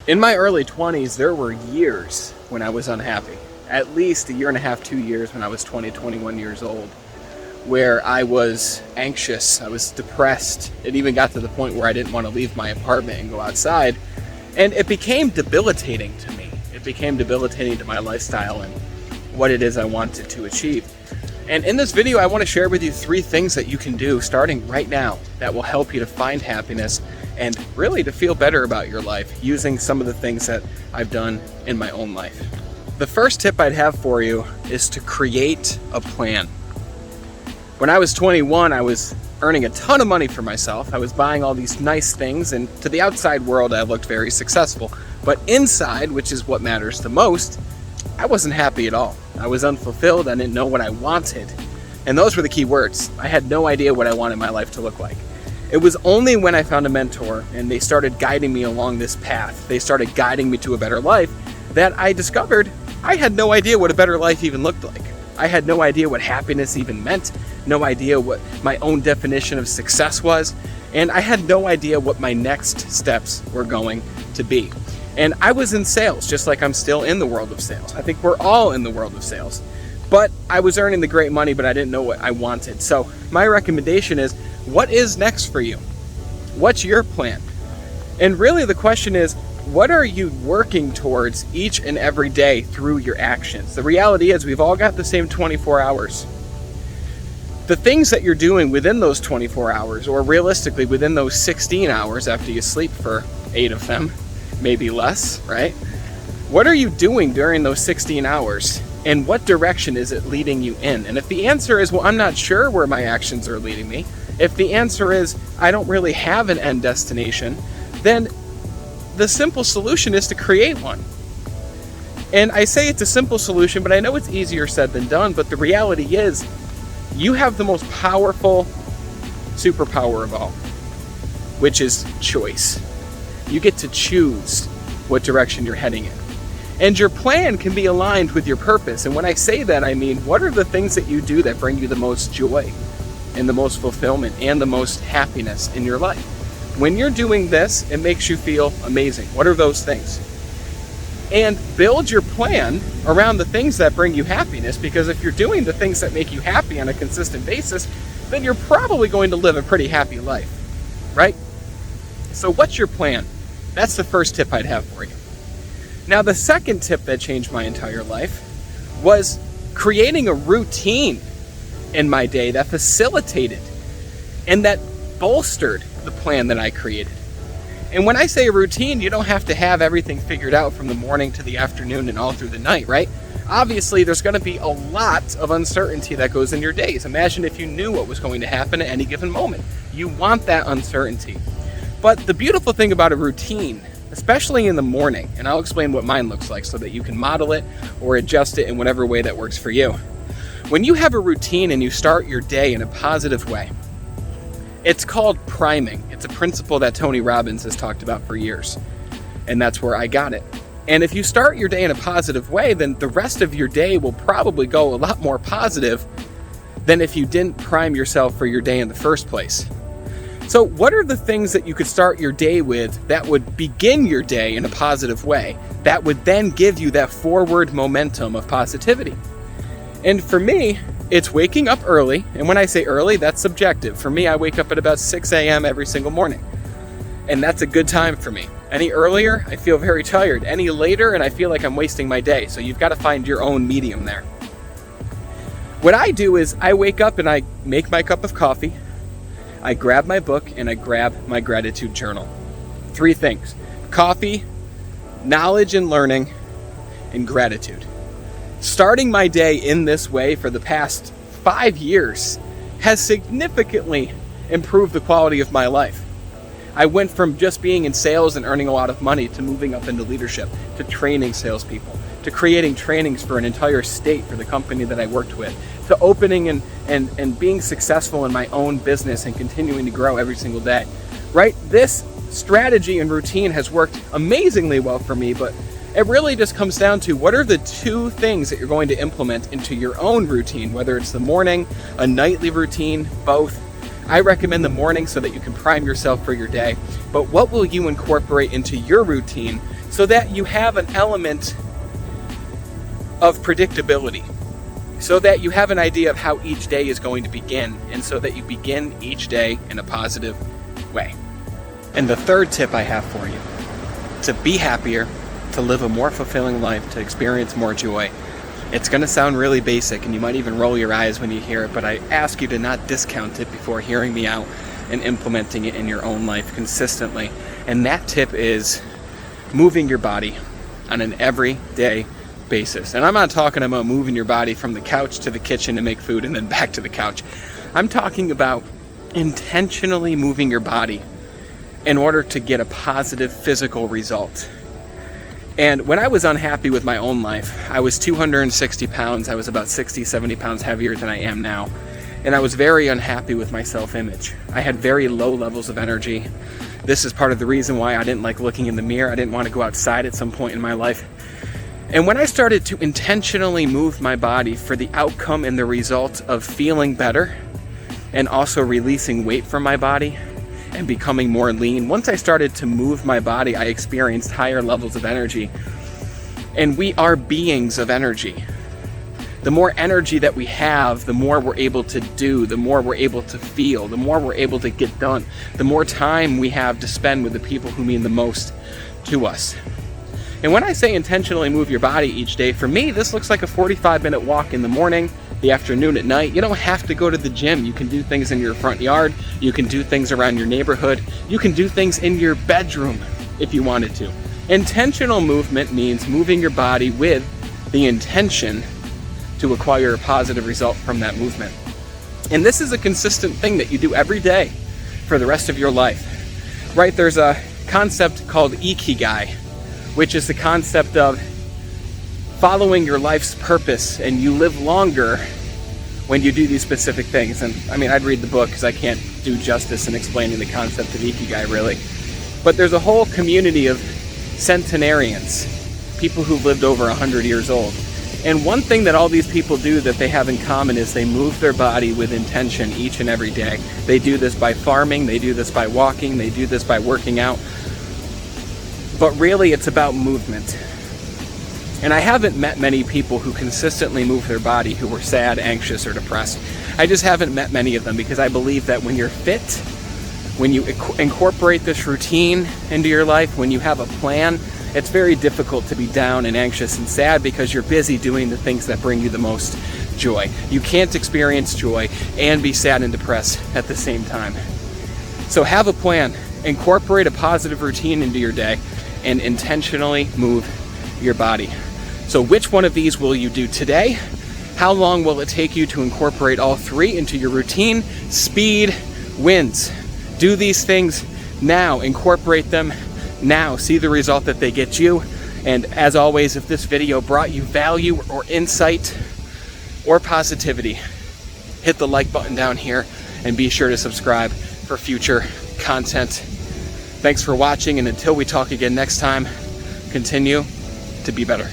In my early 20s, there were years when I was unhappy. At least a year and a half, 2 years when I was 20, 21 years old, where I was anxious, I was depressed. It even got to the point where I didn't want to leave my apartment and go outside. And it became debilitating to me. It became debilitating to my lifestyle and what it is I wanted to achieve. And in this video, I want to share with you 3 things that you can do starting right now that will help you to find happiness and really to feel better about your life using some of the things that I've done in my own life. The first tip I'd have for you is to create a plan. When I was 21, I was earning a ton of money for myself. I was buying all these nice things, and to the outside world, I looked very successful. But inside, which is what matters the most, I wasn't happy at all. I was unfulfilled. I didn't know what I wanted. And those were the key words. I had no idea what I wanted my life to look like. It was only when I found a mentor and they started guiding me along this path, they started guiding me to a better life, that I discovered I had no idea what a better life even looked like. I had no idea what happiness even meant, no idea what my own definition of success was, and I had no idea what my next steps were going to be. And I was in sales, just like I'm still in the world of sales. I think we're all in the world of sales. But I was earning the great money, but I didn't know what I wanted. So my recommendation is, what is next for you? What's your plan? And really the question is, what are you working towards each and every day through your actions? The reality is we've all got the same 24 hours. The things that you're doing within those 24 hours, or realistically within those 16 hours after you sleep for 8 of them, maybe less, right? What are you doing during those 16 hours? And what direction is it leading you in? And if the answer is, well, I'm not sure where my actions are leading me, if the answer is, I don't really have an end destination, then the simple solution is to create one. And I say it's a simple solution, but I know it's easier said than done, but the reality is, you have the most powerful superpower of all, which is choice. You get to choose what direction you're heading in. And your plan can be aligned with your purpose. And when I say that, I mean, what are the things that you do that bring you the most joy and the most fulfillment and the most happiness in your life? When you're doing this, it makes you feel amazing. What are those things? And build your plan around the things that bring you happiness, because if you're doing the things that make you happy on a consistent basis, then you're probably going to live a pretty happy life, right? So what's your plan? That's the first tip I'd have for you. Now, the second tip that changed my entire life was creating a routine in my day that facilitated and that bolstered the plan that I created. And when I say a routine, you don't have to have everything figured out from the morning to the afternoon and all through the night, right? Obviously, there's going to be a lot of uncertainty that goes in your days. Imagine if you knew what was going to happen at any given moment. You want that uncertainty. But the beautiful thing about a routine, especially in the morning, and I'll explain what mine looks like so that you can model it or adjust it in whatever way that works for you. When you have a routine and you start your day in a positive way, it's called priming. It's a principle that Tony Robbins has talked about for years, and that's where I got it. And if you start your day in a positive way, then the rest of your day will probably go a lot more positive than if you didn't prime yourself for your day in the first place. So what are the things that you could start your day with that would begin your day in a positive way, that would then give you that forward momentum of positivity? And for me, it's waking up early. And when I say early, that's subjective. For me, I wake up at about 6 a.m. every single morning. And that's a good time for me. Any earlier, I feel very tired. Any later, and I feel like I'm wasting my day. So you've got to find your own medium there. What I do is I wake up and I make my cup of coffee. I grab my book and I grab my gratitude journal. 3 things: coffee, knowledge and learning, and gratitude. Starting my day in this way for the past 5 years has significantly improved the quality of my life. I went from just being in sales and earning a lot of money to moving up into leadership, to training salespeople, to creating trainings for an entire state for the company that I worked with, to opening and being successful in my own business and continuing to grow every single day, right? This strategy and routine has worked amazingly well for me, but it really just comes down to what are the 2 things that you're going to implement into your own routine, whether it's the morning, a nightly routine, both. I recommend the morning so that you can prime yourself for your day, but what will you incorporate into your routine so that you have an element of predictability, so that you have an idea of how each day is going to begin, and so that you begin each day in a positive way. And the third tip I have for you, to be happier, to live a more fulfilling life, to experience more joy. It's going to sound really basic, and you might even roll your eyes when you hear it, but I ask you to not discount it before hearing me out and implementing it in your own life consistently. And that tip is moving your body on an everyday basis. And I'm not talking about moving your body from the couch to the kitchen to make food and then back to the couch. I'm talking about intentionally moving your body in order to get a positive physical result. And when I was unhappy with my own life, I was 260 pounds. I was about 60, 70 pounds heavier than I am now. And I was very unhappy with my self-image. I had very low levels of energy. This is part of the reason why I didn't like looking in the mirror. I didn't want to go outside at some point in my life. And when I started to intentionally move my body for the outcome and the result of feeling better and also releasing weight from my body and becoming more lean, once I started to move my body, I experienced higher levels of energy. And we are beings of energy. The more energy that we have, the more we're able to do, the more we're able to feel, the more we're able to get done, the more time we have to spend with the people who mean the most to us. And when I say intentionally move your body each day, for me, this looks like a 45-minute walk in the morning, the afternoon, at night. You don't have to go to the gym. You can do things in your front yard. You can do things around your neighborhood. You can do things in your bedroom if you wanted to. Intentional movement means moving your body with the intention to acquire a positive result from that movement. And this is a consistent thing that you do every day for the rest of your life, right? There's a concept called ikigai, which is the concept of following your life's purpose, and you live longer when you do these specific things. And I mean, I'd read the book because I can't do justice in explaining the concept of ikigai really. But there's a whole community of centenarians, people who've lived over 100 years old. And one thing that all these people do that they have in common is they move their body with intention each and every day. They do this by farming, they do this by walking, they do this by working out. But really, it's about movement. And I haven't met many people who consistently move their body who were sad, anxious, or depressed. I just haven't met many of them, because I believe that when you're fit, when you incorporate this routine into your life, when you have a plan, it's very difficult to be down and anxious and sad because you're busy doing the things that bring you the most joy. You can't experience joy and be sad and depressed at the same time. So have a plan, incorporate a positive routine into your day, and intentionally move your body. So which one of these will you do today? How long will it take you to incorporate all three into your routine? Speed wins. Do these things now. Incorporate them now. See the result that they get you. And as always, if this video brought you value or insight or positivity, hit the like button down here and be sure to subscribe for future content. Thanks for watching, and until we talk again next time, continue to be better.